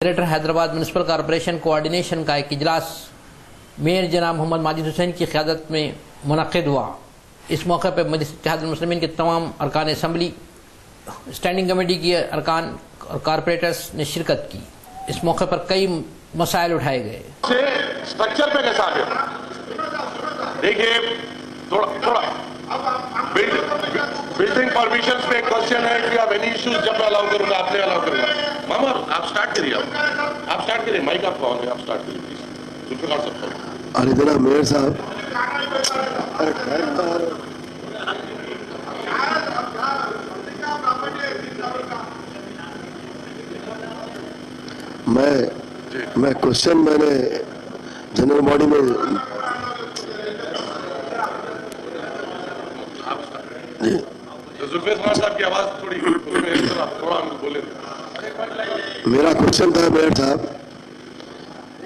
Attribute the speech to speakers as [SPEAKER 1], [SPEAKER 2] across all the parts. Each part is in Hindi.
[SPEAKER 1] Greater Hyderabad municipal corporation coordination का एक इजलास मेयर जनाब मोहम्मद माजिद हुसैन की क़यादत में मुनक़िद हुआ। इस मौके पर मजलिस इत्तेहादुल मुस्लिमीन के तमाम अरकान असम्बली, स्टैंडिंग कमेटी के अरकान और कॉरपोरेटर्स ने शिरकत की। इस मौके पर कई मसाइल उठाए गए।
[SPEAKER 2] स्ट्रक्चर पे कैसा है देखिए, थोड़ा बिल्डिंग परमिशंस पे क्वेश्चन है कि आप एनी इश्यूज जब मैं अलाउ करूंगा आपने अलाउ करूंगा। मामा आप स्टार्ट करिए, आप स्टार्ट करिए, माइक आपका ऑन है, आप स्टार्ट करिए प्लीज। जुल्फिकार साहब।
[SPEAKER 3] अरे जनाब मेयर साहब, मैं क्वेश्चन मैंने जनरल बॉडी में जी
[SPEAKER 2] जुल्फिकार साहब की आवाज थोड़ी थोड़ा हमको बोले।
[SPEAKER 3] मेरा क्वेश्चन था मेयर साहब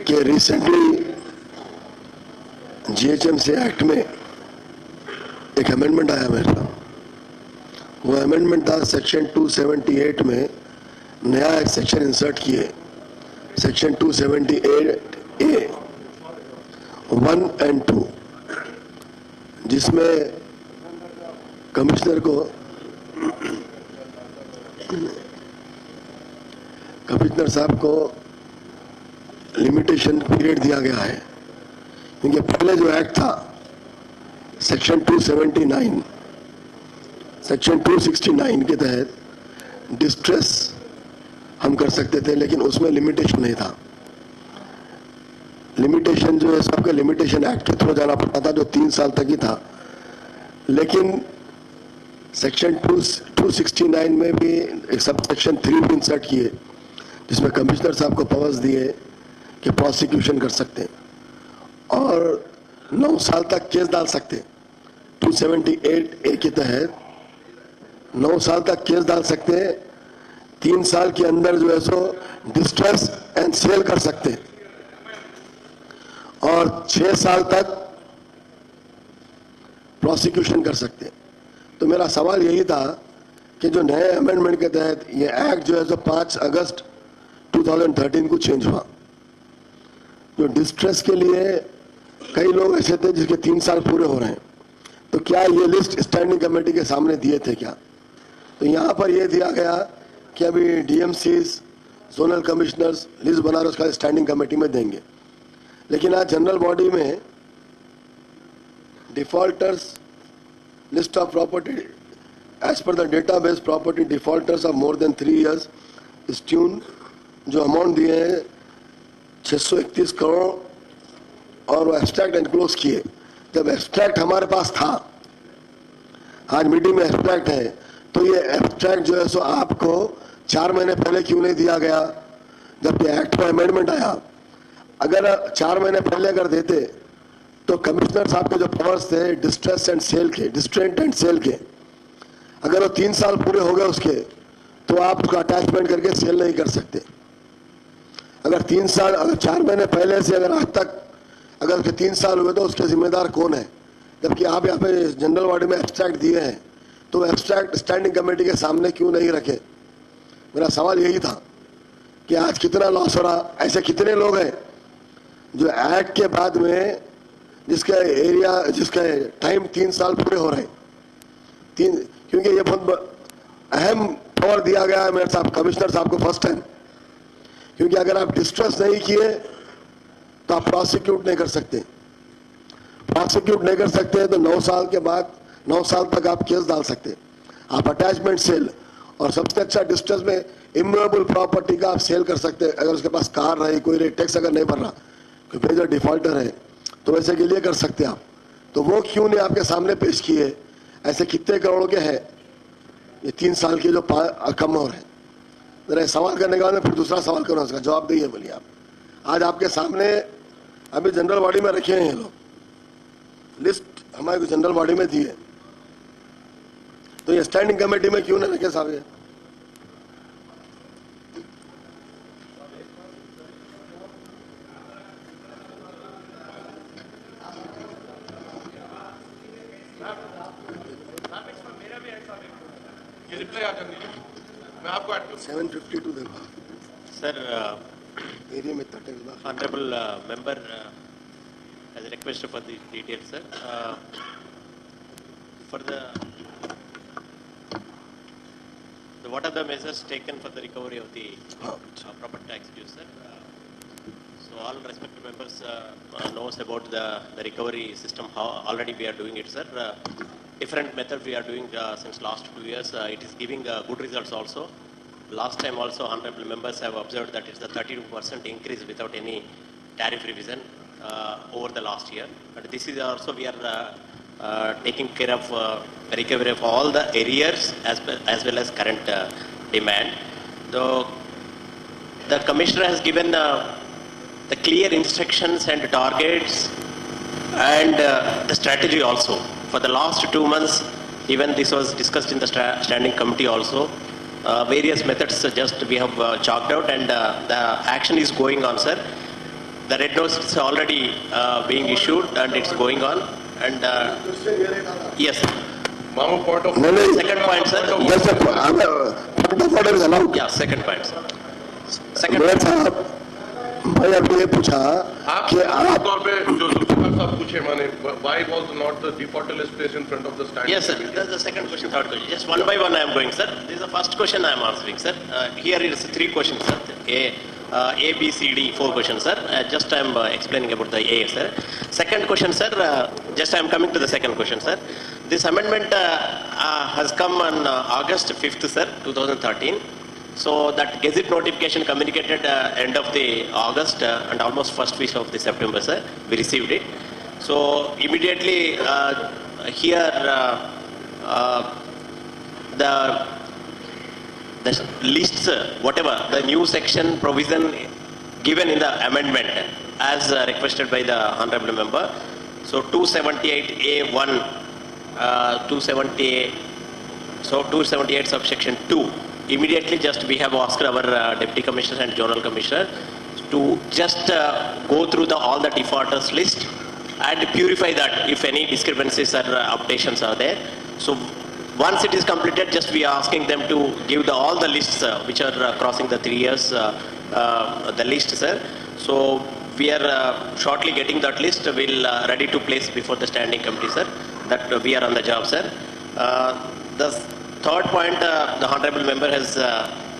[SPEAKER 3] कि रिसेंटली जीएचएमसी एक्ट में एक अमेंडमेंट आया मेरे साहब। वो अमेंडमेंट था सेक्शन 278 में नया एक सेक्शन इंसर्ट किए, सेक्शन 278A 1 and 2, जिसमें कमिश्नर साहब को लिमिटेशन पीरियड दिया गया है। क्योंकि पहले जो एक्ट था सेक्शन 279, सेक्शन 269 के तहत डिस्ट्रेस हम कर सकते थे, लेकिन उसमें लिमिटेशन नहीं था। लिमिटेशन जो है सबके लिमिटेशन एक्ट के थ्रू जाना पड़ता था, जो 3 साल तक ही था। लेकिन सेक्शन 269 में भी एक सब सेक्शन 3 भी इंसर्ट किए, जिसमें कमिश्नर साहब को पावर्स दिए कि प्रोसिक्यूशन कर सकते और 9 साल तक केस डाल सकते। 278A के तहत 9 साल तक केस डाल सकते, 3 साल के अंदर जो है सो डिस्ट्रेस एंड सेल कर सकते और 6 साल तक प्रोसिक्यूशन कर सकते। तो मेरा सवाल यही था कि जो नए अमेंडमेंट के तहत ये एक्ट जो है सो 5 अगस्त 2013 को चेंज हुआ, जो डिस्ट्रेस के लिए कई लोग ऐसे थे जिसके 3 साल पूरे हो रहे हैं, तो क्या ये लिस्ट स्टैंडिंग कमेटी के सामने दिए थे क्या? तो यहाँ पर यह दिया गया कि अभी डीएमसीज, जोनल कमिश्नर्स लिस्ट बना रहे, उसका स्टैंडिंग कमेटी में देंगे। लेकिन आज जनरल बॉडी में defaulters list of property as per the database property defaulters of more than 3 years इस ट्यून जो अमाउंट दिए हैं 631 करोड़ और वो एब्स्ट्रैक्ट एनक्लोज किए। जब एब्स्ट्रैक्ट हमारे पास था, आज मीटिंग में एब्स्ट्रैक्ट है, तो ये एब्स्ट्रैक्ट जो है सो आपको 4 महीने पहले क्यों नहीं दिया गया जबकि एक्ट में अमेंडमेंट आया? अगर 4 महीने पहले अगर देते तो कमिश्नर साहब के जो पावर्स थे डिस्ट्रेस एंड सेल के, डिस्ट्रेंट एंड सेल के, अगर वो 3 साल पूरे हो गए उसके, तो आप उसका अटैचमेंट करके सेल नहीं कर सकते। अगर 3 साल, अगर 4 महीने पहले से अगर आज तक अगर उसके 3 साल हुए तो उसके जिम्मेदार कौन है? जबकि आप यहाँ पे जनरल बॉडी में एब्स्ट्रैक्ट दिए हैं, तो एब्स्ट्रैक्ट स्टैंडिंग कमेटी के सामने क्यों नहीं रखे? मेरा सवाल यही था कि आज कितना लॉस हो रहा। ऐसे कितने लोग हैं जो एक्ट के बाद में जिसका एरिया, जिसका टाइम 3 साल पूरे हो रहे, क्योंकि ये बहुत अहम पावर दिया गया है मेरे साहब, कमिश्नर साहब को फर्स्ट टाइम। क्योंकि अगर आप डिस्ट्रेस नहीं किए तो आप प्रोसिक्यूट नहीं कर सकते। प्रोसिक्यूट नहीं कर सकते तो 9 साल के बाद 9 साल तक आप केस डाल सकते। आप अटैचमेंट सेल, और सबसे अच्छा डिस्ट्रेस में इमूवेबल प्रॉपर्टी का आप सेल कर सकते हैं। अगर उसके पास कार रही, कोई रेट टैक्स अगर नहीं भर रहा, कोई मेजर डिफॉल्टर है, तो वैसे के लिए कर सकते आप। तो वो क्यों नहीं आपके सामने पेश किए? ऐसे कितने करोड़ के हैं ये 3 साल के जो कम हो रहे हैं? जरा सवाल करने के बाद मैं फिर दूसरा सवाल करूँ, उसका जवाब दीजिए। बोलिए आप, आज आपके सामने अभी जनरल बॉडी में रखे हैं ये लोग, लिस्ट हमारे को जनरल बॉडी में दी है, तो ये स्टैंडिंग कमेटी में क्यों नहीं रखे साहब? ये
[SPEAKER 2] रिप्लाई आ जाएंगे, मैं आपको
[SPEAKER 3] 752 देखो
[SPEAKER 4] सर
[SPEAKER 3] एरिया में इतना टैक्स बाकी
[SPEAKER 4] Honorable member has requested for the details, sir. For what are the measures taken for the recovery of the property tax dues, sir? So all respective members knows about the recovery system, how already we are doing it, sir. Different method we are doing since last 2 years. It is giving good results also. Last time also honorable members have observed that it's a 32% increase without any tariff revision over the last year. But this is also we are taking care of recovery of all the arrears as well as current demand. The commissioner has given the clear instructions and targets and the strategy also. For the last 2 months, even this was discussed in the standing committee also. Various methods just we have chalked out, and the action is going on, sir. The red notice is already being issued and it's going on. And yes, sir.
[SPEAKER 2] Mama, point of
[SPEAKER 4] Second point, sir.
[SPEAKER 3] Yes, sir. Point of order is allowed.
[SPEAKER 4] Yeah, second point, sir. Second
[SPEAKER 3] mayor
[SPEAKER 4] point.
[SPEAKER 3] साहब मैं अभी ये पूछा
[SPEAKER 2] आप
[SPEAKER 3] कि आप
[SPEAKER 2] तौर पे जो जुल्फिकार साहब पूछे माने why was not the defaulter list placed in front of the standing
[SPEAKER 4] Yes, sir.
[SPEAKER 2] committee?
[SPEAKER 4] That's the second question, third question. Just one by one I am going, sir. This is the first question I am answering, sir. Here it is 3 questions, sir. A, B, C, D, 4 questions, sir. Just I am explaining about the A, sir. Second question, sir. Just I am coming to the second question, sir. This amendment has come on August 5th, sir, 2013. So that Gazette notification communicated end of the August and almost first week of the September, sir. We received it. So immediately here the lists, whatever the new section provision given in the amendment as requested by the honorable member. So 278A1, 278, so 278 subsection 2. Immediately just we have asked our deputy commissioner and zonal commissioner to just go through all the defaulters list and purify that if any discrepancies or updations are there. So once it is completed, just we are asking them to give all the lists which are crossing the 3 years, the list, sir. So we are shortly getting that list. We'll ready to place before the standing committee, sir. That we are on the job, sir. The third point, the honorable member has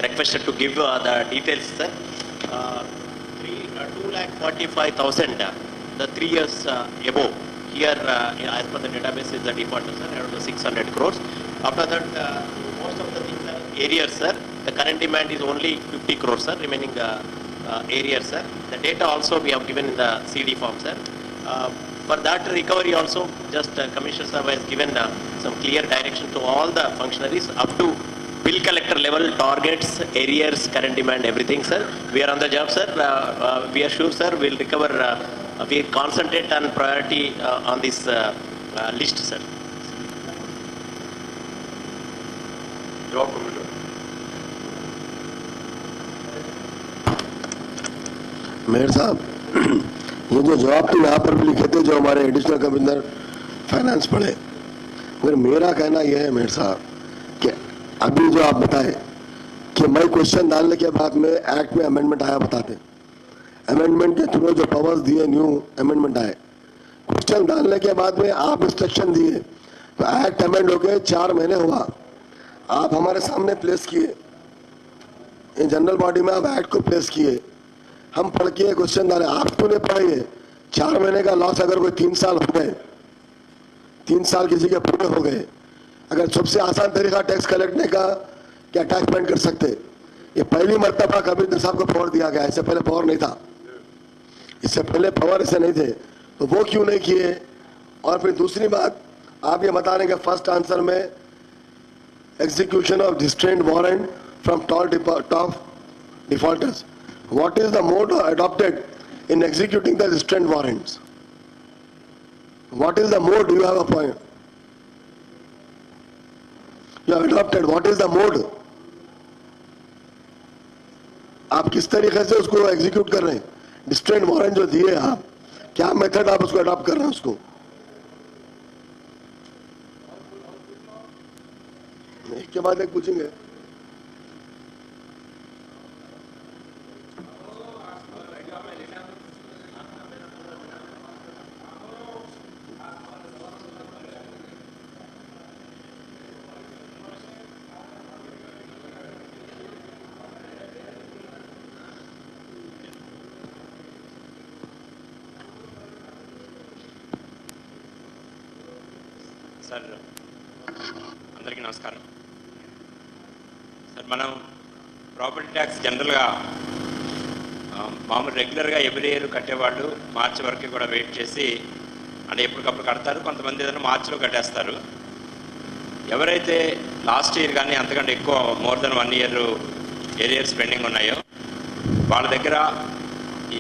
[SPEAKER 4] requested to give the details, sir. 2,45,000, the 3 years above. Here, as per the database, is the defaulter, sir, around 600 crores. After that, most of the things are arrears, sir. The current demand is only 50 crores, sir, remaining arrears, sir. The data also we have given in the CD form, sir. For that recovery also, just Commissioner sir has given some clear direction to all the functionaries up to bill collector level, targets, arrears, current demand, everything, sir. We are on the job, sir. We are sure, sir, we'll recover. We concentrate on priority on this list, sir.
[SPEAKER 2] Job commissioner.
[SPEAKER 3] Mayor साहब ये जो जवाब तो यहाँ पर भी लिखे थे जो हमारे एडिशनल कमिश्नर फाइनेंस पढ़े, मगर मेरा कहना यह है मेयर साहब कि अभी जो आप बताए कि मैं क्वेश्चन डालने के बाद में एक्ट में अमेंडमेंट आया बताते, अमेंडमेंट के थ्रू जो पावर्स दिए न्यू अमेंडमेंट आए, क्वेश्चन डालने के बाद में आप इंस्ट्रक्शन दिए तो एक्ट अमेंड हो गए 4 महीने हुआ, आप हमारे सामने प्लेस किए इन जनरल बॉडी में, आप एक्ट को प्लेस किए, हम पढ़ के क्वेश्चन डाले, आप क्यों नहीं पढ़ेंगे? 4 महीने का लॉस अगर कोई 3 साल हो गए, 3 साल किसी के पूरे हो गए, अगर सबसे आसान तरीका टैक्स कलेक्टने का कि अटैचमेंट कर सकते, ये पहली मर्तबा कमिश्नर साहब को पावर दिया गया, इससे पहले पावर नहीं था, इससे पहले पावर ऐसे नहीं थे, तो वो क्यों नहीं किए? और फिर दूसरी बात आप ये बता रहे हैं कि फर्स्ट आंसर में execution of restraint warrant from top defaulters, what is the mode adopted in executing the restraint warrants? What is the mode you have appointed? You have adopted, what is the mode? आप किस तरीके से उसको एग्जीक्यूट कर रहे हैं? रिस्ट्रेंट वारंट जो दिए आप, क्या मेथड आप उसको अडॉप्ट कर रहे हैं उसको? एक के बाद एक पूछेंगे।
[SPEAKER 5] సార్ అందరికీ నమస్కారం. సార్ మనం ప్రాపర్టీ ట్యాక్స్ జనరల్గా మామూలు రెగ్యులర్గా ఎవ్రీ ఇయర్ కట్టేవాళ్ళు మార్చి వరకు కూడా వెయిట్ చేసి అంటే ఎప్పటికప్పుడు కడతారు. కొంతమంది ఏదైనా మార్చిలో కట్టేస్తారు. ఎవరైతే లాస్ట్ ఇయర్ కానీ అంతకంటే ఎక్కువ more than 1 year arrears pending ఉన్నాయో వాళ్ళ దగ్గర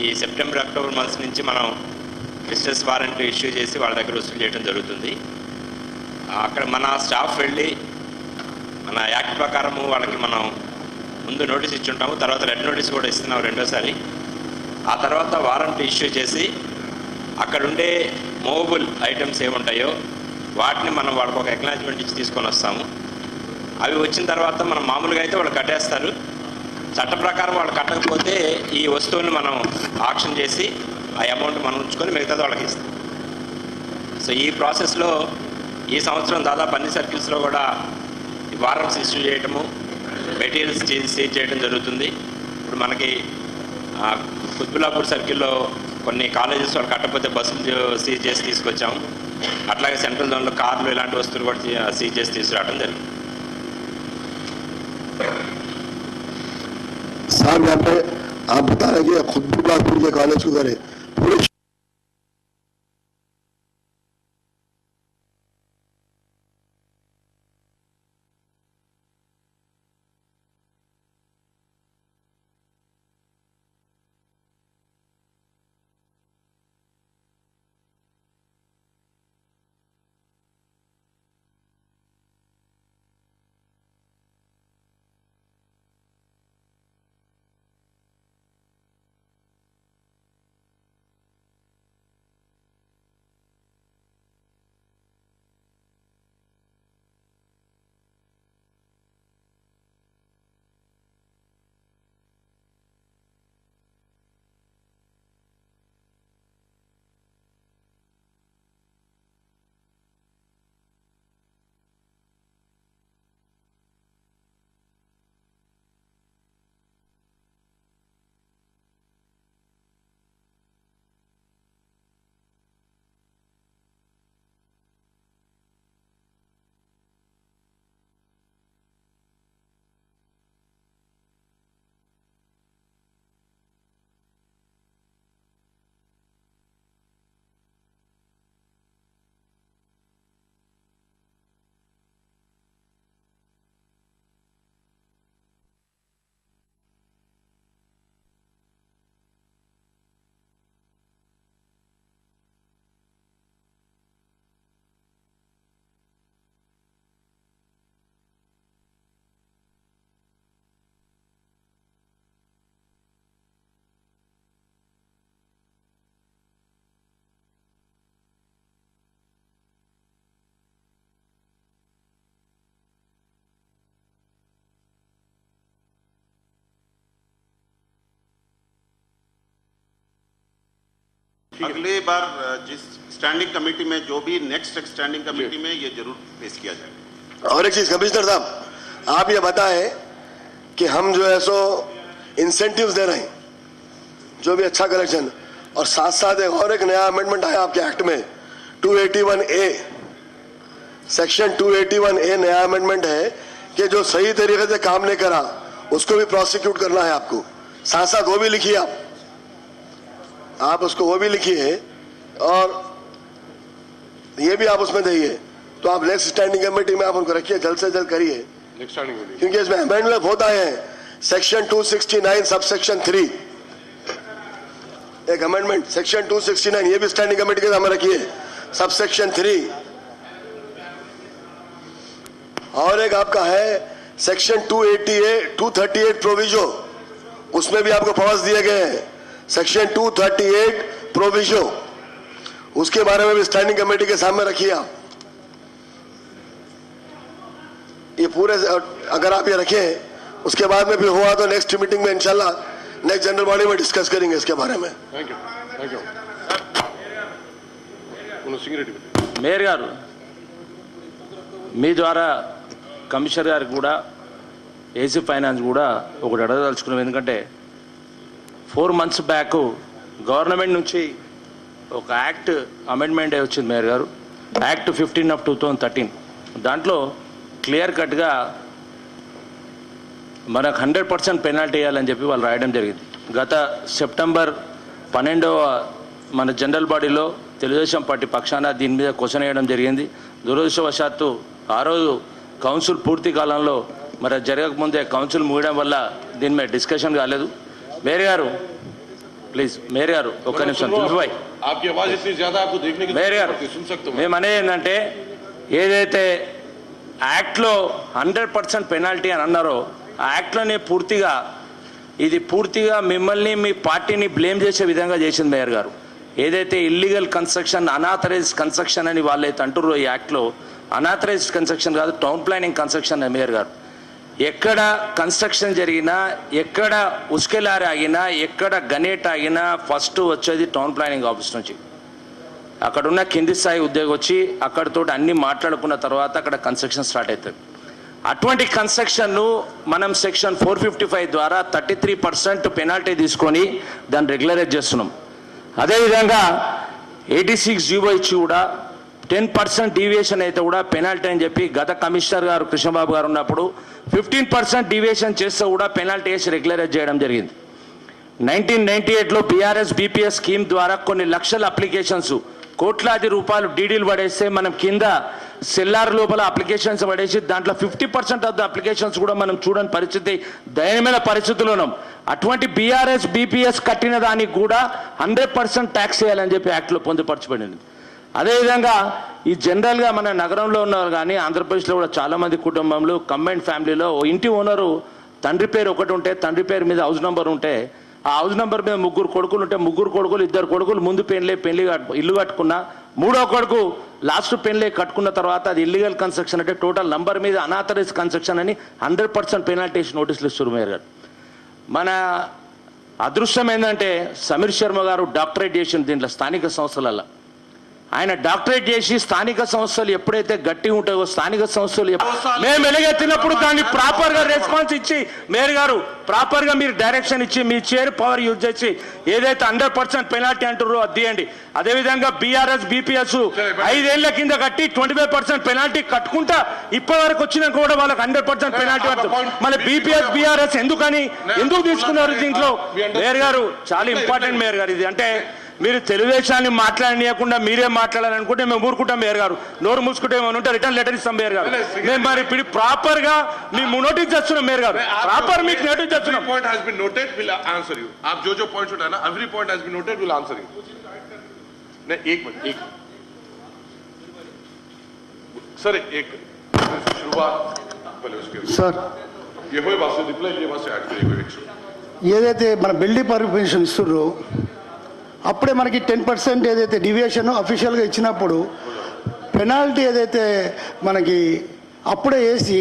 [SPEAKER 5] ఈ సెప్టెంబర్ అక్టోబర్ మంత్స్ నుంచి మనం డిస్ట్రెస్ వారెంట్ ఇష్యూ చేసి వాళ్ళ దగ్గర వసూలు చేయడం జరుగుతుంది. అక్కడ మన స్టాఫ్ వెళ్ళి మన యాక్ట్ ప్రకారము వాళ్ళకి మనం ముందు నోటీస్ ఇచ్చుంటాము, తర్వాత రెడ్ నోటీస్ కూడా ఇస్తున్నాము రెండోసారి. ఆ తర్వాత వారెంట్ ఇష్యూ చేసి అక్కడుండే మూవబుల్ ఐటమ్స్ ఏముంటాయో వాటిని మనం వాళ్ళకి ఒక అక్నాలజ్మెంట్ ఇచ్చి తీసుకొని వస్తాము. అవి వచ్చిన తర్వాత మనం మామూలుగా అయితే వాళ్ళు కట్టేస్తారు. చట్ట ప్రకారం వాళ్ళు కట్టకపోతే ఈ వస్తువుని మనం ఆక్షన్ చేసి ఆ అమౌంట్ మనం ఉంచుకొని మిగతాది వాళ్ళకి ఇస్తాం. సో ఈ ప్రాసెస్లో ఈ సంవత్సరం దాదాపు అన్ని సర్కిల్స్లో కూడా వారెంట్స్ ఇష్యూ చేయటము, మెటీరియల్స్ సీజ్ చేయడం జరుగుతుంది. ఇప్పుడు మనకి కుత్బుల్లాపూర్ సర్కిల్లో కొన్ని కాలేజెస్ వాళ్ళు కట్టకపోతే బస్సులు సీజ్ చేసి తీసుకొచ్చాము. అట్లాగే సెంట్రల్ జోన్లో కార్లు ఇలాంటి వస్తువులు కూడా సీజ్ చేసి తీసుకురావడం జరిగింది.
[SPEAKER 3] साहब यहाँ पे आप बता रहे कि खुदबुल्लाहपुर के कॉलेज को करे पूरे
[SPEAKER 6] अगले बार जिस स्टैंडिंग कमेटी में जो भी नेक्स्ट स्टैंडिंग कमेटी में ये जरूर पेश किया जाएगा.
[SPEAKER 3] और एक चीज कमिश्नर साहब, आप ये बताएं कि हम जो है सो इंसेंटिव्स दे रहे हैं जो भी अच्छा कलेक्शन, और साथ साथ एक नया अमेंडमेंट आया आपके एक्ट में 281A, सेक्शन 281A नया अमेंडमेंट है कि जो सही तरीके से काम नहीं करा उसको भी प्रोसिक्यूट करना है आपको. साथ साथ वो भी लिखिए आप उसको वो भी लिखिए और ये भी आप उसमें दइए. तो आप नेक्स्ट स्टैंडिंग कमेटी में आप उनको रखिए, जल्द से जल्द करिए, क्योंकि इसमें अमेंडमेंट बहुत आए हैं. सेक्शन 269 सब सेक्शन 3 एक अमेंडमेंट, सेक्शन 269 ये भी स्टैंडिंग कमेटी के सामने रखिए, सब सेक्शन 3. और एक आपका है सेक्शन 238 प्रोविजो, उसमें भी आपको पावर्स दिए गए हैं. सेक्शन 238 प्रोविजो, उसके बारे में भी स्टैंडिंग कमेटी के सामने रखिए आप. ये पूरे अगर आप ये रखें उसके बाद में भी हुआ तो नेक्स्ट मीटिंग में इंशाल्लाह नेक्स्ट जनरल बॉडी में डिस्कस करेंगे इसके बारे में.
[SPEAKER 2] Thank you.
[SPEAKER 7] మేయర్ గారు, మీ ద్వారా కమిషనర్ గారికి కూడా ఏసీ ఫైనాన్స్ కూడా ఒకటి అడగదలుచుకున్నాం. ఎందుకంటే 4 months బ్యాక్ గవర్నమెంట్ నుంచి ఒక యాక్ట్ అమెండ్మెంట్ వచ్చింది మేయర్ గారు. యాక్ట్ 15/2013 దాంట్లో క్లియర్ కట్గా మనకు 100% పెనాల్టీ వేయాలని చెప్పి వాళ్ళు రాయడం జరిగింది. గత సెప్టెంబర్ 12వ మన జనరల్ బాడీలో తెలుగుదేశం పార్టీ పక్షాన దీని మీద క్వశ్చన్ వేయడం జరిగింది. దురదృష్టవశాత్తు ఆ రోజు కౌన్సిల్ పూర్తి కాలంలో మరి జరగకముందే కౌన్సిల్ ముగియడం వల్ల దీని మీద డిస్కషన్ కాలేదు. మేయర్ గారు ప్లీజ్, మేయర్ గారు ఒక్క నిమిషం తులసిబాయ్, మేయర్ గారు మేము అనేది ఏంటంటే ఏదైతే యాక్ట్లో 100% పెనాల్టీ అని అన్నారో ఆ యాక్ట్లోనే పూర్తిగా మిమ్మల్ని మీ పార్టీని బ్లేమ్ చేసే విధంగా చేసింది మేయర్ గారు. ఏదైతే ఇల్లీగల్ కన్స్ట్రక్షన్, అనాథరైజ్డ్ కన్స్ట్రక్షన్ అని వాళ్ళైతే అంటుర్రో ఈ యాక్ట్లో అనాథరైజ్డ్ కన్స్ట్రక్షన్ కాదు, టౌన్ ప్లానింగ్ కన్స్ట్రక్షన్ అని మేయర్ గారు. ఎక్కడ కన్స్ట్రక్షన్ జరిగినా, ఎక్కడ ఉస్కెలారి ఆగినా, ఎక్కడ గనేట్ ఆగినా ఫస్ట్ వచ్చేది టౌన్ ప్లానింగ్ ఆఫీస్ నుంచి. అక్కడున్న కింది స్థాయి ఉద్యోగి వచ్చి అక్కడితో అన్ని మాట్లాడుకున్న తర్వాత అక్కడ కన్స్ట్రక్షన్ స్టార్ట్ అవుతుంది. అటువంటి కన్స్ట్రక్షన్ను మనం సెక్షన్ 455 ద్వారా 33% పెనాల్టీ తీసుకొని దాన్ని రెగ్యులరైజ్ చేస్తున్నాం. అదేవిధంగా 86 జీవో ఇచ్చి కూడా 10% డీవియేషన్ అయితే కూడా పెనాల్టీ అని చెప్పి గత కమిషనర్ గారు కృష్ణబాబు గారు ఉన్నప్పుడు 15% డీవియేషన్ చేస్తే కూడా పెనాల్టీ వేసి రెగ్యులరైజ్ చేయడం జరిగింది. 1998లో బీఆర్ఎస్ బీపీఎస్ స్కీమ్ ద్వారా కొన్ని లక్షల అప్లికేషన్స్, కోట్లాది రూపాయలు డీడీలు పడేస్తే మనం కింద సెల్లార్ లోపల అప్లికేషన్స్ పడేసి దాంట్లో 50% ఆఫ్ ద అప్లికేషన్స్ కూడా మనం చూడని పరిస్థితి, దయనీయమైన పరిస్థితుల్లో ఉన్నాం. అటువంటి బీఆర్ఎస్ బీపీఎస్ కట్టిన దానికి కూడా 100% ట్యాక్స్ వేయాలని చెప్పి యాక్ట్లో పొందుపరచబడింది. అదేవిధంగా ఈ జనరల్గా మన నగరంలో ఉన్నారు కానీ ఆంధ్రప్రదేశ్లో కూడా చాలామంది కుటుంబంలో కంబైన్డ్ ఫ్యామిలీలో ఇంటి ఓనరు తండ్రి పేరు ఒకటి ఉంటే, తండ్రి పేరు మీద హౌస్ నెంబర్ ఉంటే, ఆ హౌస్ నెంబర్ మీద 3 కొడుకులు ఉంటే 3 కొడుకులు, 2 కొడుకులు ముందు ఇల్లు కట్టుకున్నా, 3వ కొడుకు లాస్ట్ పెళ్ళి కట్టుకున్న తర్వాత అది ఇల్లీగల్ కన్స్ట్రక్షన్ అంటే టోటల్ నంబర్ మీద అనాథరైజ్ కన్స్ట్రక్షన్ అని 100% పెనాల్టీ నోటీసులు ఇస్తారు మేయర్ గారు. మన అదృష్టం ఏంటంటే సమీర్ శర్మ గారు డాక్టరేట్ చేసిన దీంట్లో స్థానిక సంస్థలలో ఆయన డాక్టరేట్ చేసి స్థానిక సంస్థలు ఎప్పుడైతే గట్టి ఉంటాయో స్థానిక సంస్థలు మేము ఎలుగెత్తినప్పుడు దాన్ని ప్రాపర్గా రెస్పాన్స్ ఇచ్చి మేయర్ గారు ప్రాపర్గా మీరు డైరెక్షన్ ఇచ్చి మీ చైర్ పవర్ యూజ్ చేసి ఏదైతే 100% పెనాల్టీ అంటారో అది తీయండి. అదేవిధంగా బీఆర్ఎస్ బీపీఎస్ 5 ఏళ్ల కింద కట్టి 25% పెనాల్టీ కట్టుకుంటా ఇప్పటి వరకు వచ్చినా కూడా వాళ్ళకి 100% పెనాల్టీ పడుతుంది. మళ్ళీ బీఆర్ఎస్ ఎందుకు తీసుకున్నారు దీంట్లో? మేయర్ గారు చాలా ఇంపార్టెంట్ మేయర్ గారు ఇది. అంటే మీరు తెలుగుదేశాన్ని మాట్లాడనీయకుండా మీరే మాట్లాడాలనుకుంటే మేము ఊరుకుంటాం మేయర్ గారు. నోరు మూసుకుంటే ఏమైనా ఉంటే రిటర్న్ లెటర్ ఇస్తాం మేయర్ గారు. మేము మరి ఇప్పుడు ప్రాపర్ గా మేము నోటీస్ చేస్తున్నాం మేయర్ గారు, ప్రాపర్ మీకు నోటీస్ చేస్తున్నాం.
[SPEAKER 2] Point has been noted, will answer you. आप जो points उठाना, every point has been noted, will answer you. नहीं, एक मिनट सर, एक शुरुआत पहले उसके
[SPEAKER 8] सर
[SPEAKER 2] ये हुए बात से रिप्लाई ये बात से ऐड करेंगे.
[SPEAKER 8] ఏదైతే మన బిల్డింగ్ పర్మిషన్ ఇస్తుర్రో అప్పుడే మనకి 10% ఏదైతే డివియేషన్ అఫీషియల్గా ఇచ్చినప్పుడు పెనాల్టీ ఏదైతే మనకి అప్పుడే వేసి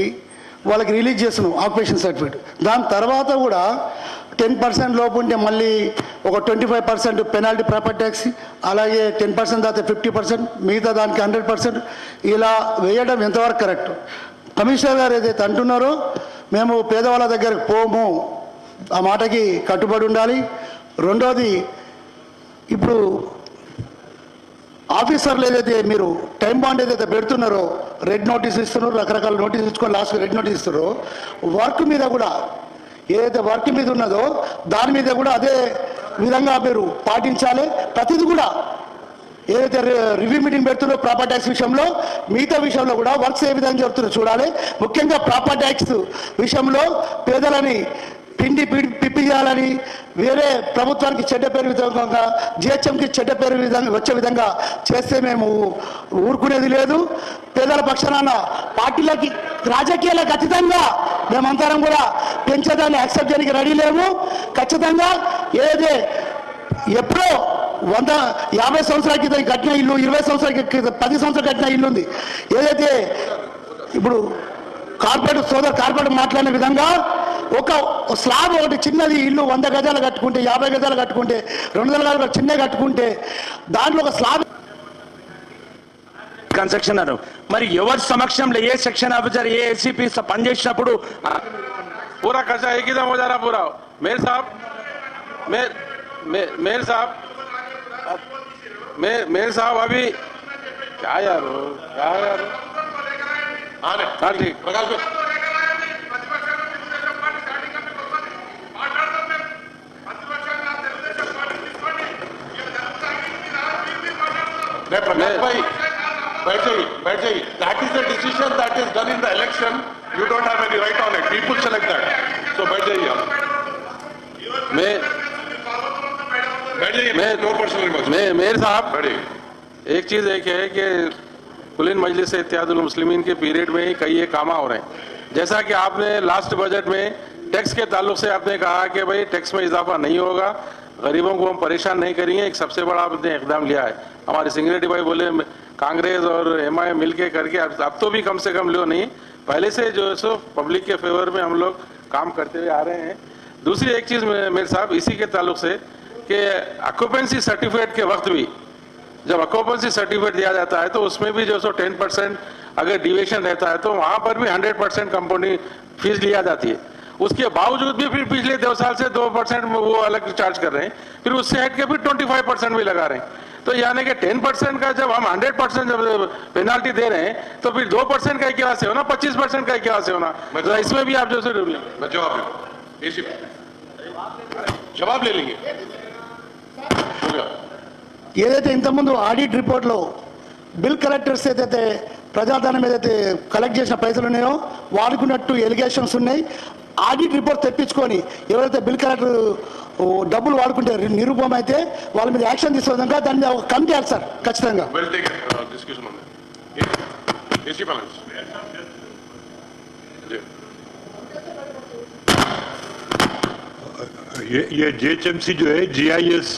[SPEAKER 8] వాళ్ళకి రిలీజ్ చేస్తున్నాం ఆక్యుపేషన్ సర్టిఫికేట్. దాని తర్వాత కూడా 10% లోపు ఉంటే మళ్ళీ ఒక 25% పెనాల్టీ ప్రాపర్టీ ట్యాక్స్, అలాగే 10% దాకా 50%, మిగతా దానికి 100%, ఇలా వేయడం ఎంతవరకు కరెక్ట్? కమిషనర్ గారు ఏదైతే అంటున్నారో మేము పేదవాళ్ళ దగ్గరకు పోము, ఆ మాటకి కట్టుబడి ఉండాలి. రెండోది, ఇప్పుడు ఆఫీసర్లు ఏదైతే మీరు టైం బాండ్ ఏదైతే పెడుతున్నారో, రెడ్ నోటీస్ ఇస్తున్నారో, రకరకాల నోటీస్ ఇచ్చుకొని లాస్ట్ రెడ్ నోటీస్ ఇస్తున్నారో, వర్క్ మీద కూడా ఏదైతే వర్క్ మీద ఉన్నదో దాని మీద కూడా అదే విధంగా మీరు పాటించాలి. ప్రతిదీ కూడా ఏదైతే రివ్యూ మీటింగ్ పెడుతున్నారో ప్రాపర్టీ ట్యాక్స్ విషయంలో, మిగతా విషయంలో కూడా వర్క్స్ ఏ విధంగా జరుగుతుందో చూడాలి. ముఖ్యంగా ప్రాపర్టీ ట్యాక్స్ విషయంలో పేదలని పిప్పి చేయాలని, వేరే ప్రభుత్వానికి చెడ్డ పేరు విధంగా, జిహెచ్ఎంకి చెడ్డ పేరు విధంగా వచ్చే విధంగా చేస్తే మేము ఊరుకునేది లేదు. పేదల పక్షాన పార్టీలకి రాజకీయాలకు అతీతంగా మేమంతరం కూడా పెంచేదాన్ని యాక్సెప్ట్ చేయడానికి రెడీ లేము. ఖచ్చితంగా ఏదైతే ఎప్పుడో 150 సంవత్సరాల క్రితం కట్టిన ఇల్లు, 20 సంవత్సరాల క్రితం 10 సంవత్సరాలు కట్టిన ఇల్లు ఉంది. ఏదైతే ఇప్పుడు కార్పొరేట్ మాట్లాడిన విధంగా ఒక స్లాబ్ ఒకటి చిన్నది ఇల్లు 100 గజాలు కట్టుకుంటే, 50 గజాలు కట్టుకుంటే, 200 గజాలు చిన్నగా కట్టుకుంటే దాంట్లో ఒక స్లాబ్
[SPEAKER 7] కన్స్ట్రక్షన్ అన్నారు. మరి ఎవరి సమక్షంలో ఏ సెక్షన్ ఆఫీసర్ ఏ ఏసీపీ పనిచేసినప్పుడు
[SPEAKER 9] पूरा खर्चा एक ही दम हो जा रहा पूरा. मेयर साहब मेयर साहब अभी क्या यार हो, क्या यार।
[SPEAKER 2] हाँ
[SPEAKER 9] हाँ ठीक।
[SPEAKER 2] प्रकाश भाई नहीं, प्रकाश भाई बैठ जाइए। That is the decision that is done in the election, you don't have any right on it, people select that, so बैठ जाइए आप, बैठ जाइए। No personal remarks.
[SPEAKER 9] मेयर साहब,
[SPEAKER 2] बैठिए।
[SPEAKER 9] एक चीज एक है कि कुलीन मजलिस इत्तेहादुल मुस्लिमीन के पीरियड में ही कई ये काम हो रहे हैं। जैसा कि आपने लास्ट बजट में टैक्स के ताल्लुक से आपने कहा कि भाई टैक्स में इजाफा नहीं होगा, गरीबों को हम परेशान नहीं करेंगे, एक सबसे बड़ा आपने इकदाम लिया है। हमारे सिंगरेटी भाई बोले कांग्रेस और एमआई मिलके करके अब तो भी कम से कम लो नहीं, पहले से जो है सो पब्लिक के फेवर में हम लोग काम करते हुए आ रहे हैं। दूसरी एक चीज मेरे साहब इसी के ताल्लुक से कि ऑक्यूपेंसी सर्टिफिकेट के वक्त भी जब ऑक्यूपेंसी सर्टिफिकेट दिया जाता है तो उसमें भी जो सो 10% अगर डिविएशन रहता है तो वहां पर भी 100% कंपनी फीस लिया जाती है। उसके बावजूद भी फिर पिछले 2 साल से 2% वो अलग चार्ज कर रहे हैं, फिर उससे हट के फिर 25% भी लगा रहे हैं। तो यानी कि 10% का जब हम 100% जब पेनाल्टी दे रहे हैं तो फिर 2% का क्या से होना, 25% का क्या से होना। तो इसमें भी आप जो सो
[SPEAKER 2] मैं जवाब ले लेंगे। हो गया।
[SPEAKER 8] ఏదైతే ఇంతకుముందు ఆడిట్ రిపోర్ట్లో బిల్ కలెక్టర్స్ ఏదైతే ప్రజాధనం ఏదైతే కలెక్ట్ చేసిన పైసలు ఉన్నాయో వాడుకున్నట్టు ఎలిగేషన్స్ ఉన్నాయి. ఆడిట్ రిపోర్ట్ తెప్పించుకొని ఎవరైతే బిల్ కలెక్టర్ డబ్బులు వాడుకుంటే నిరూపణ అయితే వాళ్ళ మీద యాక్షన్ తీసుకోవడం దాని మీద ఒక కమిటీ వేయాలి సార్ ఖచ్చితంగా.
[SPEAKER 10] ये जेएचएमसी जो है जीआईएस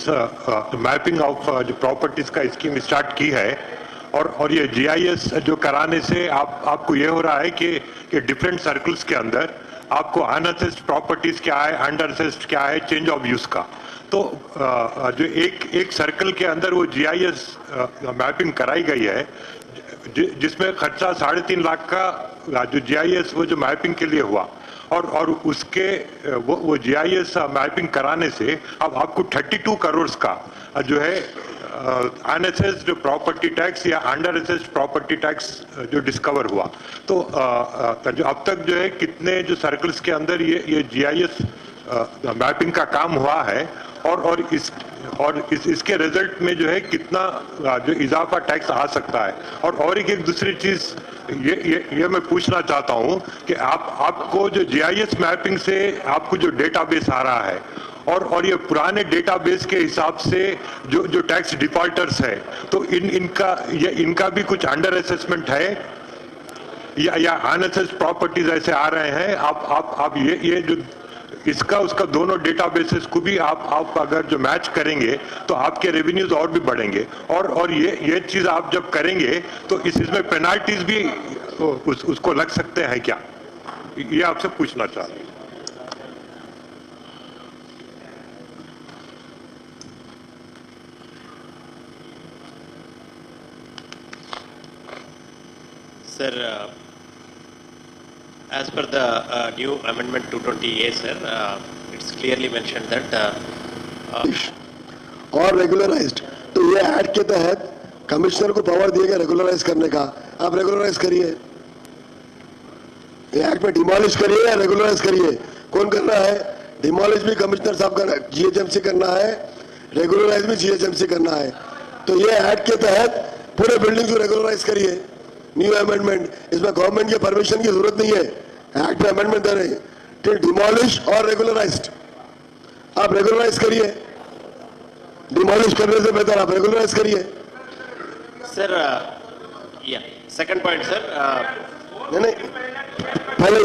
[SPEAKER 10] मैपिंग ऑफ जो प्रॉपर्टीज का स्कीम स्टार्ट की है और ये जीआईएस जो कराने से आपको ये हो रहा है कि डिफरेंट सर्कल्स के अंदर आपको अनअसेस्ड प्रॉपर्टीज क्या है, अंडर असेस्ड क्या है, चेंज ऑफ यूज का, तो जो एक सर्कल के अंदर वो जीआईएस मैपिंग कराई गई है जिसमें खर्चा 3.5 लाख का जो जीआईएस वो जो मैपिंग के लिए हुआ और उसके वो जीआईएस मैपिंग कराने से अब आपको 32 करोड़ का जो है अनअसेस्ड प्रॉपर्टी टैक्स या अंडर असेस्ड प्रॉपर्टी टैक्स जो डिस्कवर हुआ। तो जो अब तक जो है कितने जो सर्कल्स के अंदर ये जीआईएस मैपिंग का काम हुआ है और इसके रिजल्ट में जो है कितना जो इजाफा टैक्स आ सकता है। और एक दूसरी चीज ये मैं पूछना चाहता हूं कि आपको जो जीआईएस मैपिंग से आपको जो डेटाबेस आ रहा है और ये पुराने डेटाबेस के हिसाब से जो टैक्स डिफॉल्टर्स है तो इनका भी कुछ अंडर असेसमेंट है या अनअसेस्ड प्रॉपर्टीज ऐसे आ रहे हैं। आप ये जो इसका उसका दोनों डेटाबेसेस को भी आप अगर जो मैच करेंगे तो आपके रेवेन्यूज और भी बढ़ेंगे और ये चीज आप जब करेंगे तो इसमें पेनाल्टीज भी उसको लग सकते हैं क्या, ये आपसे पूछना चाहते हैं।
[SPEAKER 4] Sir, as per the new amendment 220A, sir, it's clearly mentioned that
[SPEAKER 3] और रेगुलराइज्ड, तो ये एक्ट के तहत कमिश्नर को पावर दिया गया रेगुलराइज करने का, आप रेगुलराइज करिए। ये एक्ट में डिमोलिश करिए या रेगुलराइज करिए, कौन करना है? डिमोलिश भी कमिश्नर साहब करना, जीएचएमसी करना है, रेगुलराइज भी जीएचएमसी करना है। तो ये एक्ट के तहत पूरे बिल्डिंग को रेगुलराइज करिए। न्यू अमेंडमेंट, इसमें गवर्नमेंट के परमिशन की जरूरत नहीं है, एक्ट में अमेंडमेंट दे रहे हैं, डिमोलिश और रेगुलराइज्ड। आप रेगुलराइज करिए, डिमोलिश करने से बेहतर आप रेगुलराइज करिए।
[SPEAKER 4] sir, yeah, second point, sir.
[SPEAKER 3] नहीं,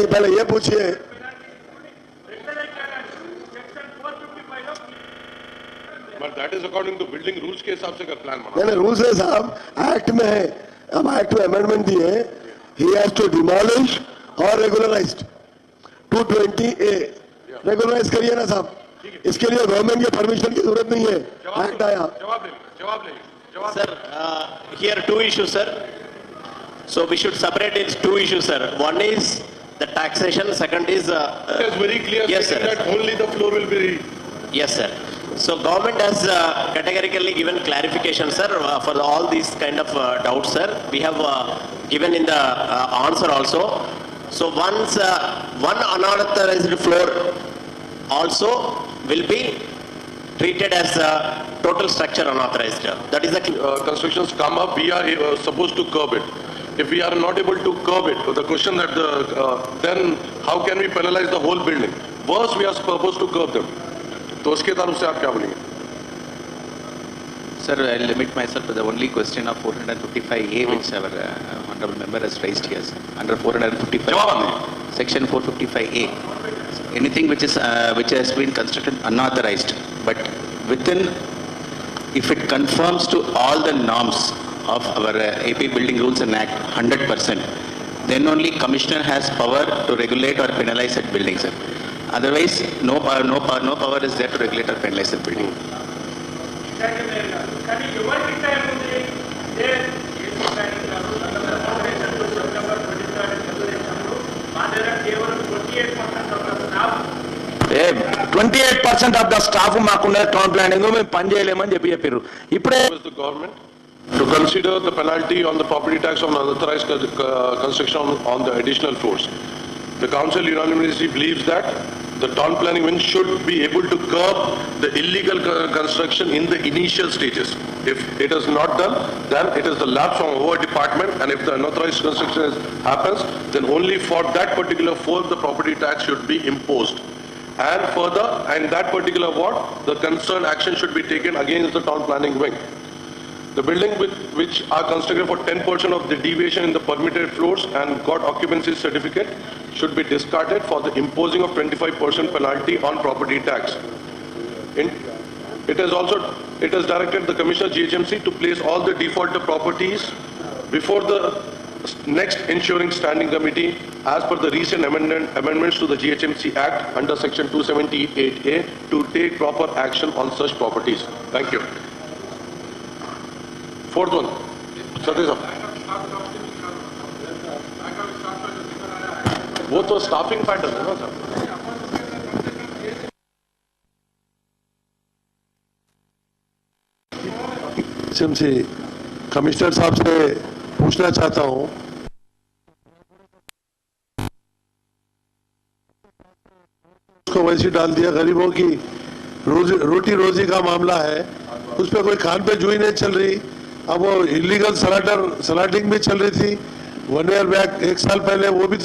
[SPEAKER 3] पहले ये पूछिए।
[SPEAKER 2] But that is according to building rules के हिसाब से कर प्लान बना।
[SPEAKER 3] नहीं, रूल्स है साहब, एक्ट में है, अब एक्ट में अमेंडमेंट दिए, he has to demolish और रेगुलराइज्ड 220A रेगुलराइज करिए ना साहब, इसके लिए गवर्नमेंट के परमिशन की जरूरत नहीं है, एक्ट आया।
[SPEAKER 2] जवाब ले।
[SPEAKER 4] Sir, here two issues, sir. So we should separate it two issues, sir. One is the taxation, second is
[SPEAKER 2] It is very clear
[SPEAKER 4] yes, sir.
[SPEAKER 2] that only the floor will be.
[SPEAKER 4] Yes, sir. So government has categorically given clarification, sir, for all these kind of doubts, sir. We have given in the answer also. So once one unauthorized floor also will be treated as total structure unauthorized. That is the
[SPEAKER 2] Constructions come up, we are supposed to curb it. If we are not able to curb it, the question that then how can we penalize the whole building? First, we are supposed to curb them. तो उसके ताल्लुक से आप क्या बोलेंगे?
[SPEAKER 11] Sir, I'll limit myself to the only question of 455A, which our honorable member has raised here. Sir. Under 455, section 455A, anything which has been constructed unauthorized, but within, if it conforms to all the norms of our AP Building Rules and Act 100%, then only commissioner has power to regulate or penalize that building, sir. Otherwise, no power is there to regulate or penalize that building.
[SPEAKER 7] A 28% of the staff మాకున్న టౌన్ ప్లానింగ్ మేము పని చేయలేమని చెప్పారు. ఇప్పుడే
[SPEAKER 2] The government to consider the penalty on the property tax on unauthorized construction on the additional floors. The council unanimously believes that the town planning wing should be able to curb the illegal construction in the initial stages. If it is not done, then it is the lapse from our department, and if the unauthorized construction happens, then only for that particular floor the property tax should be imposed. And further, and that particular ward, the concerned action should be taken against the town planning wing. The building which are constructed for 10% of the deviation in the permitted floors and got occupancy certificate should be discarded for the imposing of 25% penalty on property tax. It has directed the Commissioner GHMC to place all the defaulted properties before the next ensuring standing committee as per the recent amendments to the GHMC Act under section 278A to take proper action on such properties. Thank you. Fourth one, Satish sir. वो तो स्टाफिंग पैटर्न है ना सर.
[SPEAKER 3] से कमिश्नर साहब से पूछना चाहता हूं, उसको वैसे डाल दिया. गरीबों की रोटी रोजी का मामला है, उस पर कोई कान पे जुई नहीं चल रही. अब वो इलीगल सलाटिंग भी चल रही थी 1 ईयर बैक, 1 साल पहले, वो भी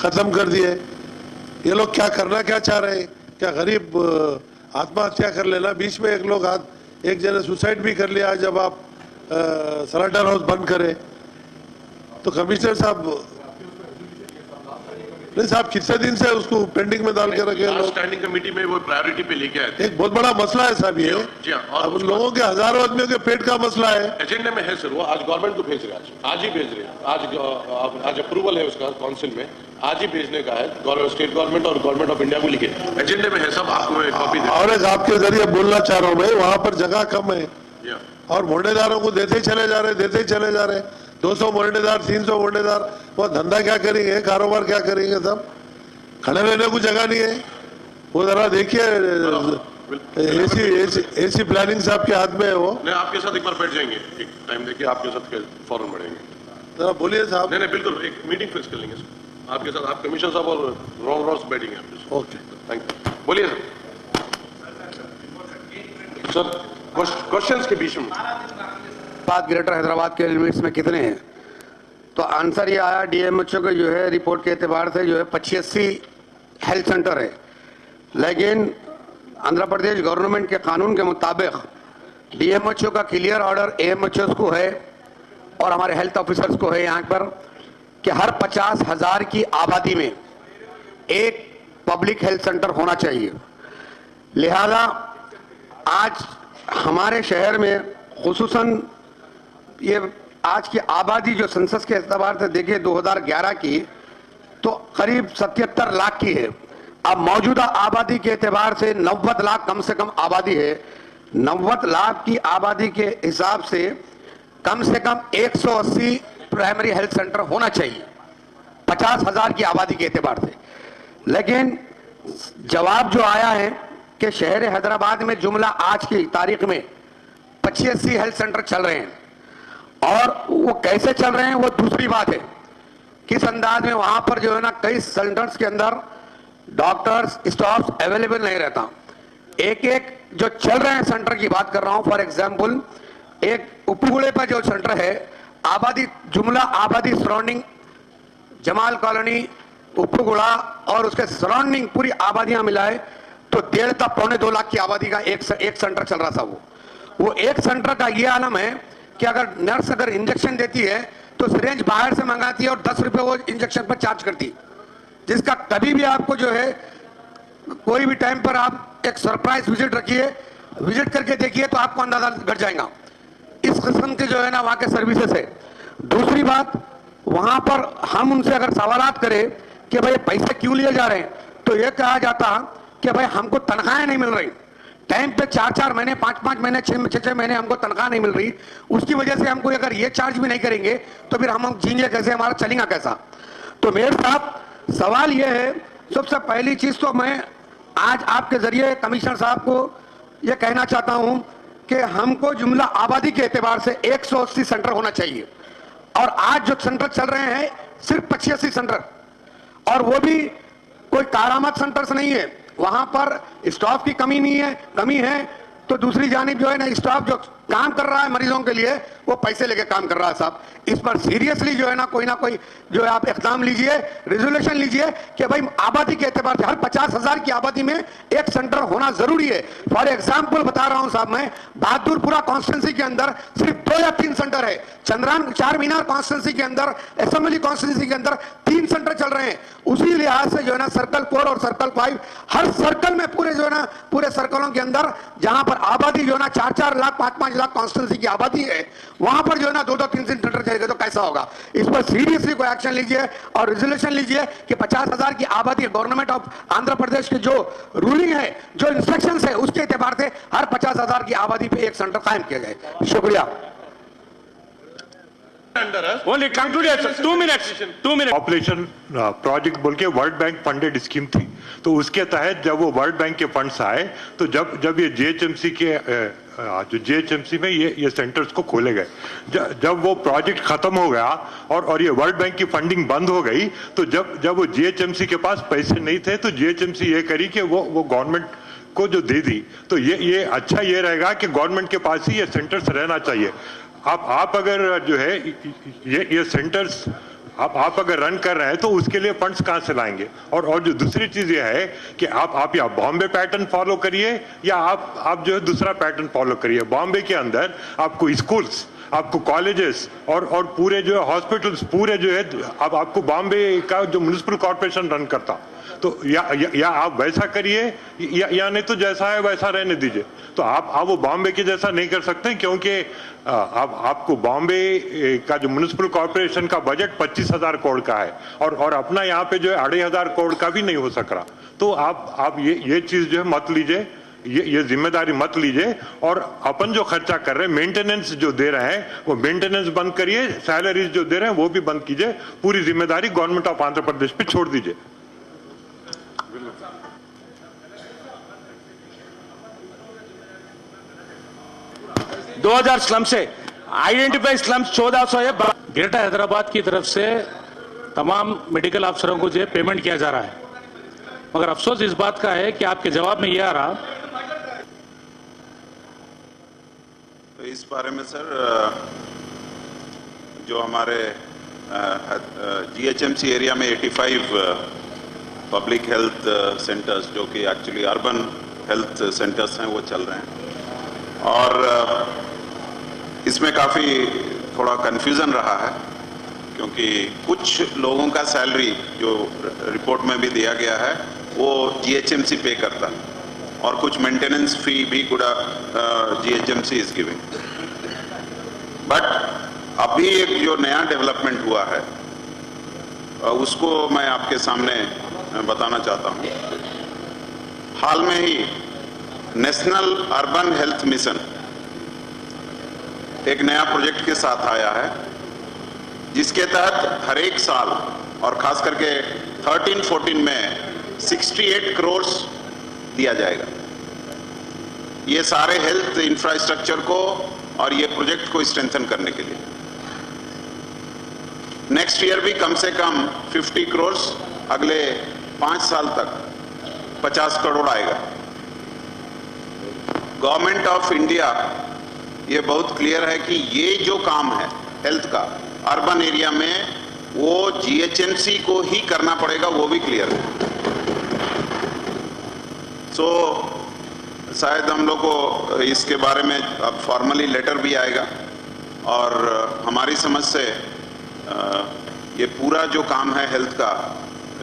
[SPEAKER 3] खत्म कर दिए. ये लोग क्या करना क्या चाह रहे हैं? क्या गरीब आत्महत्या कर लेना? बीच में एक जने सुसाइड भी कर लिया जब आप सलाटर हाउस बंद करें. तो कमिश्नर साहब, नहीं साहब, कितने दिन से उसको पेंडिंग में डाल के रखे हैं?
[SPEAKER 2] स्टैंडिंग कमेटी में वो प्रायोरिटी पे लेके आए थे.
[SPEAKER 3] एक बहुत बड़ा मसला है साहब ये. अब उन लोगों के हजारों आदमियों के पेट का मसला है.
[SPEAKER 2] एजेंडे में है सर, वो आज गवर्नमेंट को भेज रहे हैं. आज ही भेज रहे हैं. आज अप्रूवल है उसका काउंसिल में, आज ही भेजने का है. स्टेट गवर्नमेंट और गवर्नमेंट ऑफ इंडिया को लिखे एजेंडे में है सब. आपको कॉपी दे.
[SPEAKER 3] और एक आपके जरिए बोलना चाह रहा हूँ मैं, वहां पर जगह कम है और मोहल्लेदारों को देते ही चले जा रहे. 200 मोहल्लेदार, 300 मोहल्लेदार, वो धंधा क्या करेंगे, कारोबार क्या करेंगे? सब खड़े रहने को जगह नहीं है. वो जरा देखिए, एसी प्लानिंग साहब के हाथ में है वो.
[SPEAKER 2] नहीं, आपके साथ एक बार बैठ जाएंगे, एक टाइम देखिए, आपके साथ फौरन बढ़ेंगे.
[SPEAKER 3] जरा बोलिए साहब.
[SPEAKER 2] नहीं बिल्कुल, एक मीटिंग फिक्स कर लेंगे आपके साथ. आप कमिश्नर साहब और रॉस बैठेंगे आपके साथ.
[SPEAKER 3] Okay,
[SPEAKER 2] thank you. बोलिए सर. क्वेश्चंस के बीच में
[SPEAKER 12] बात ग्रेटर हैदराबाद के लिमिट्स में कितने हैं? तो आंसर ये आया, डीएमएचओ के जो है रिपोर्ट के एतबार से जो है 85 हेल्थ सेंटर है. लेकिन आंध्र प्रदेश गवर्नमेंट के कानून के मुताबिक डीएमएचओ का क्लियर ऑर्डर एएमएचओ को है और हमारे हेल्थ ऑफिसर्स को है यहाँ पर कि हर 50,000 की आबादी में एक पब्लिक हेल्थ सेंटर होना चाहिए. लिहाजा आज हमारे शहर में खुसूसन ये आज की आबादी जो सेंसस के एतबार से देखें 2011 की, तो करीब 77 लाख की है. अब मौजूदा आबादी के एतबार से 90 लाख कम से कम आबादी है. 90 लाख की आबादी के हिसाब से कम 180 प्राइमरी हेल्थ सेंटर होना चाहिए 50,000 की आबादी के एतबार से. लेकिन जवाब जो आया है कि शहर हैदराबाद में जुमला आज की तारीख में 85 हेल्थ सेंटर चल रहे हैं, और वो कैसे चल रहे हैं वो दूसरी बात है। किस अंदाज में वहां पर जो है ना कई सेंटर्स के अंदर डॉक्टर्स स्टाफ अवेलेबल नहीं रहता। एक एक जो चल रहे हैं सेंटर की बात कर रहा हूं। फॉर एग्जांपल एक उपगुड़े पर जो सेंटर है, आबादी जुमला आबादी सराउंडिंग जमाल कॉलोनी, उपगुड़ा और उसके सराउंडिंग पूरी आबादियां मिलाए तो 1.5 से पौने 2 लाख की आबादी का एक सेंटर चल रहा था। वो एक सेंटर का ये आलम है कि अगर नर्स अगर इंजेक्शन देती है तो सिरेंज बाहर से मंगाती है और 10 रुपए वो इंजेक्शन पर चार्ज करती, जिसका कभी भी आपको जो है कोई भी टाइम पर आप एक सरप्राइज विजिट रखिए, विजिट करके देखिए तो आपको अंदाजा घट जाएगा। इस किस्म के जो है ना वहां के सर्विसेज है। दूसरी बात, वहां पर हम उनसे अगर सवालात करें कि भाई पैसे क्यों लिए जा रहे हैं, तो यह कहा जाता कि भाई हमको तनख्वाहें नहीं मिल रही, टाइम पे 4-4 महीने 5-5 महीने 6-6 महीने हमको तनख्वाह नहीं मिल रही, उसकी वजह से हमको अगर ये चार्ज भी नहीं करेंगे तो फिर हम जीएंगे कैसे, हमारा चलेगा कैसा। तो मेरे साहब सवाल यह है, सबसे पहली चीज तो मैं आज आपके जरिए कमिश्नर साहब को यह कहना चाहता हूं कि हमको जुमला आबादी के एतबार से 180 सेंटर होना चाहिए, और आज जो सेंटर चल रहे हैं सिर्फ 85 सेंटर, और वो भी कोई कारामत सेंटर्स नहीं है। वहां पर स्टाफ की कमी है तो दूसरी जानिब जो है ना स्टाफ जो काम कर रहा है मरीजों के लिए वो पैसे लेके काम कर रहा है। साहब इस पर सीरियसली जो है ना कोई जो है आप इक़दाम लीजिए, रेजोल्यूशन लीजिए कि भाई आबादी के एतबार से हर 50,000 की आबादी में एक सेंटर होना जरूरी है। फॉर एग्जाम्पल बता रहा हूं साहब, मैं बहादुरपुरा कॉन्स्टिट्यूंसी के अंदर सिर्फ 2 या 3 सेंटर है, चंद्रान 4 मीनार कॉन्स्टिट्यूंसी के अंदर, असेंबली कॉन्स्टिट्यूंसी के अंदर 3 सेंटर चल रहे हैं। उसी लिहाज से जो है ना सर्कल 4 और सर्कल 5 हर सर्कल में पूरे जो है ना पूरे सर्कलों के अंदर जहां पर आबादी जो है ना 4-4 लाख 5-5 लाख कॉन्स्टिट्यूंसी की आबादी है, वहां पर जो है ना 2-2 3 सेंटर चलेगा तो कैसा होगा। इस पर सीरियसली कोई एक्शन लीजिए और रेजोल्यूशन लीजिए कि 50,000 की आबादी गवर्नमेंट ऑफ आंध्र प्रदेश की जो रूलिंग है, जो इंस्ट्रक्शंस है, उसके एतबार से हर 50,000 की आबादी पे एक सेंटर कायम किया जाए। शुक्रिया।
[SPEAKER 10] Only conclude 2 minutes. Operation project बोल के वर्ल्ड बैंक फंडेड स्कीम थी, तो उसके तहत जब वो वर्ल्ड बैंक के फंड्स आए तो जब ये जीएचएमसी के जो जीएचएमसी में ये सेंटर्स को खोले गए, जब वो प्रोजेक्ट खत्म हो गया और ये वर्ल्ड बैंक की फंडिंग बंद हो गई, तो जब वो जीएचएमसी के पास पैसे नहीं थे तो जीएचएमसी ये करी कि वो गवर्नमेंट को जो दे दी, तो ये अच्छा ये रहेगा कि गवर्नमेंट के पास ही ये सेंटर्स रहना चाहिए। आप अगर जो है ये सेंटर्स आप अगर रन कर रहे हैं तो उसके लिए फंड्स कहां से लाएंगे। और जो दूसरी चीज ये है कि आप या बॉम्बे पैटर्न फॉलो करिए या आप जो है दूसरा पैटर्न फॉलो करिए। बॉम्बे के अंदर आपको स्कूल्स, आपको कॉलेजेस और पूरे जो है हॉस्पिटल्स पूरे जो है आपको बॉम्बे का जो म्युनिसिपल कॉर्पोरेशन रन करता, तो या आप वैसा करिए या नहीं तो जैसा है वैसा रहने दीजिए। तो आप वो बॉम्बे के जैसा नहीं कर सकते, क्योंकि आपको बॉम्बे का जो म्युनिसिपल कॉर्पोरेशन का बजट 25,000 करोड़ का है और अपना यहाँ पे जो है 2,500 करोड़ का भी नहीं हो सक रहा। तो आप ये चीज जो है मत लीजिए, ये जिम्मेदारी मत लीजिए, और अपन जो खर्चा कर रहे हैं, मेंटेनेंस जो दे रहे हैं वो मेंटेनेंस बंद करिए, सैलरीज जो दे रहे हैं वो भी बंद कीजिए, पूरी जिम्मेदारी गवर्नमेंट ऑफ आंध्र प्रदेश पे छोड़ दीजिए।
[SPEAKER 7] 2000 स्लम से आइडेंटिफाई स्लम्स 1400 है।
[SPEAKER 13] ग्रेटर हैदराबाद की तरफ से तमाम मेडिकल अफसरों को जो पेमेंट किया जा रहा है, मगर अफसोस इस बात का है कि आपके जवाब में यह आ रहा।
[SPEAKER 6] तो इस बारे में सर जो हमारे जीएचएमसी एरिया में 85 पब्लिक हेल्थ सेंटर्स जो कि एक्चुअली अर्बन हेल्थ सेंटर्स हैं वो चल रहे हैं, और इसमें काफ़ी थोड़ा कन्फ्यूज़न रहा है क्योंकि कुछ लोगों का सैलरी जो रिपोर्ट में भी दिया गया है वो जीएचएमसी पे करता है और कुछ मेंटेनेंस फी भी पूरा जीएचएमसी इज गिविंग। बट अभी एक जो नया डेवलपमेंट हुआ है उसको मैं आपके सामने बताना चाहता हूँ। हाल में ही नेशनल अर्बन हेल्थ मिशन एक नया प्रोजेक्ट के साथ आया है जिसके तहत हर एक साल और खास करके 13-14 में 68 करोड़ दिया जाएगा ये सारे हेल्थ इंफ्रास्ट्रक्चर को और ये प्रोजेक्ट को स्ट्रेंथन करने के लिए। नेक्स्ट ईयर भी कम से कम 50 करोड़, अगले 5 साल तक 50 करोड़ आएगा। गवर्नमेंट ऑफ इंडिया ये बहुत क्लियर है कि ये जो काम है हेल्थ का अर्बन एरिया में वो जीएचएमसी को ही करना पड़ेगा, वो भी क्लियर है। सो शायद हम लोग को इसके बारे में अब फॉर्मली लेटर भी आएगा और हमारी समझ से ये पूरा जो काम है हेल्थ का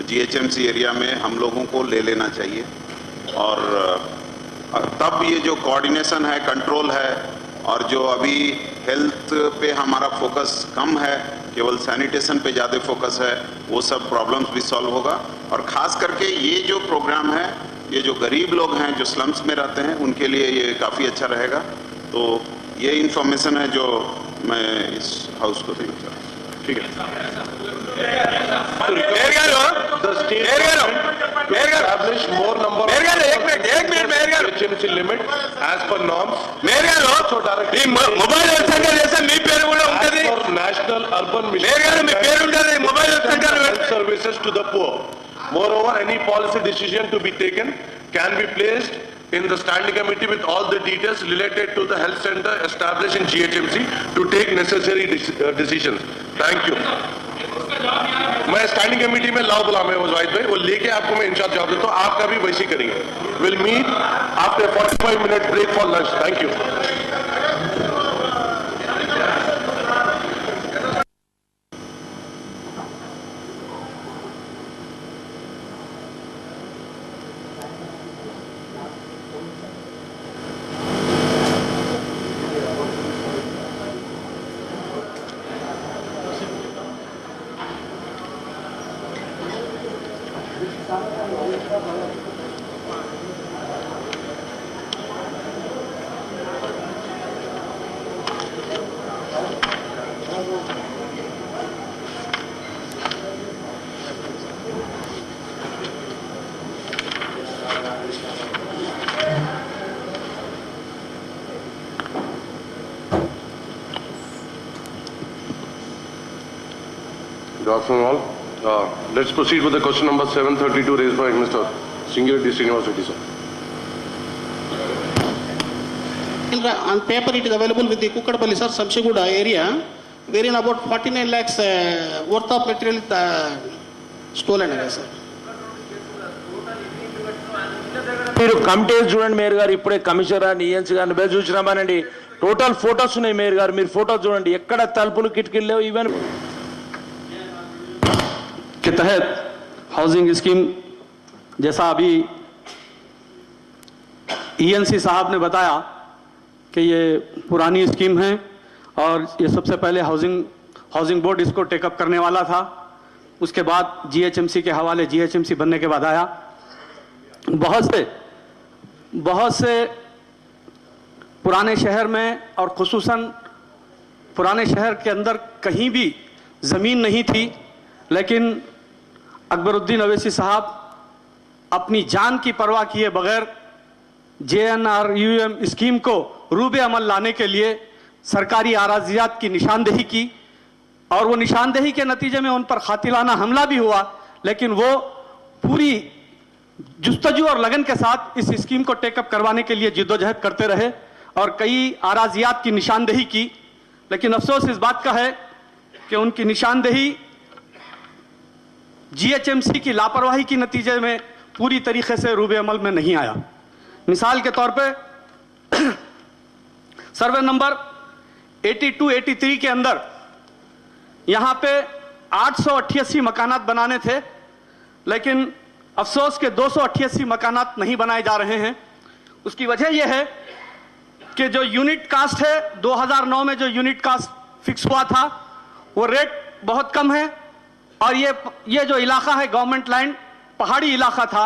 [SPEAKER 6] जीएचएमसी एरिया में हम लोगों को ले लेना चाहिए और तब ये जो कोऑर्डिनेशन है, कंट्रोल है और जो अभी हेल्थ पे हमारा फोकस कम है, केवल सैनिटेशन पे ज़्यादा फोकस है, वो सब प्रॉब्लम्स भी सॉल्व होगा। और ख़ास करके ये जो प्रोग्राम है, ये जो गरीब लोग हैं जो स्लम्स में रहते हैं उनके लिए ये काफ़ी अच्छा रहेगा। तो ये इंफॉर्मेशन है जो मैं इस हाउस को देना चाहता हूँ। ठीक है।
[SPEAKER 2] establish more number of HMC limit as per norms.
[SPEAKER 14] Mobile health centre చేస్తే మీ పేరు కూడా ఉంటది.
[SPEAKER 2] National Urban Mission.
[SPEAKER 14] మేయర్ గారు మీ పేరు ఉంటది mobile health centre
[SPEAKER 2] services to the poor. Moreover, any policy decision to be taken can be placed in the standing committee with all the details related to the health center established in GHMC to take necessary decisions. Thank you. मैं स्टैंडिंग कमेटी में लाओ बुला में वाहिद भाई, वो लेके आपको मैं इंचार्ज जवाब देता हूँ, आपका भी वैसे करेंगे। Will meet after 45 minute break for lunch. Thank you. Good afternoon all. Let's proceed with the question number 732 raised by Mr. Singireddy Srinivas sir.
[SPEAKER 15] On paper it is available with the Kukatpalli sir, Samshiguda area, wherein about 49 lakhs worth of material stolen away sir.
[SPEAKER 7] మీరు కమిటీస్ చూడండి మేయర్ గారు, ఇప్పుడే కమిషనర్ అని ఈఎన్సీ గారిని బెల్ చూసినామనండి, టోటల్ ఫోటోస్ ఉన్నాయి మేయర్ గారు, మీరు ఫోటో చూడండి, ఎక్కడ తలుపులు కిటికీలు లేవు ఈవెన్
[SPEAKER 16] के तहत हाउसिंग स्कीम जैसा अभी ईएनसी साहब ने बताया कि ये पुरानी स्कीम है और ये सबसे पहले हाउसिंग बोर्ड इसको टेकअप करने वाला था, उसके बाद जीएचएमसी के हवाले जीएचएमसी बनने के बाद आया। बहुत से पुराने शहर में और खुसूसन पुराने शहर के अंदर कहीं भी ज़मीन नहीं थी, लेकिन अकबरुद्दीन अवैसी साहब अपनी जान की परवाह किए बगैर JNRUM स्कीम को रूबे अमल लाने के लिए सरकारी आराजियात की निशानदेही की और वो निशानदेही के नतीजे में उन पर खातिलाना हमला भी हुआ, लेकिन वो पूरी जुस्तजू और लगन के साथ इस स्कीम को टेकअप करवाने के लिए जिद्दोजहद करते रहे और कई आराजियात की निशानदेही की। लेकिन अफसोस इस बात का है कि उनकी निशानदेही जीएचएमसी की लापरवाही के नतीजे में पूरी तरीके से रूबे अमल में नहीं आया। मिसाल के तौर पे सर्वे नंबर 82-83 के अंदर यहां पे 888 मकानात बनाने थे, लेकिन अफसोस के 288 मकानात नहीं बनाए जा रहे हैं। उसकी वजह यह है कि जो यूनिट कास्ट है, 2009 में जो यूनिट कास्ट फिक्स हुआ था वो रेट बहुत कम है और ये जो इलाका है गवर्नमेंट लैंड पहाड़ी इलाका था।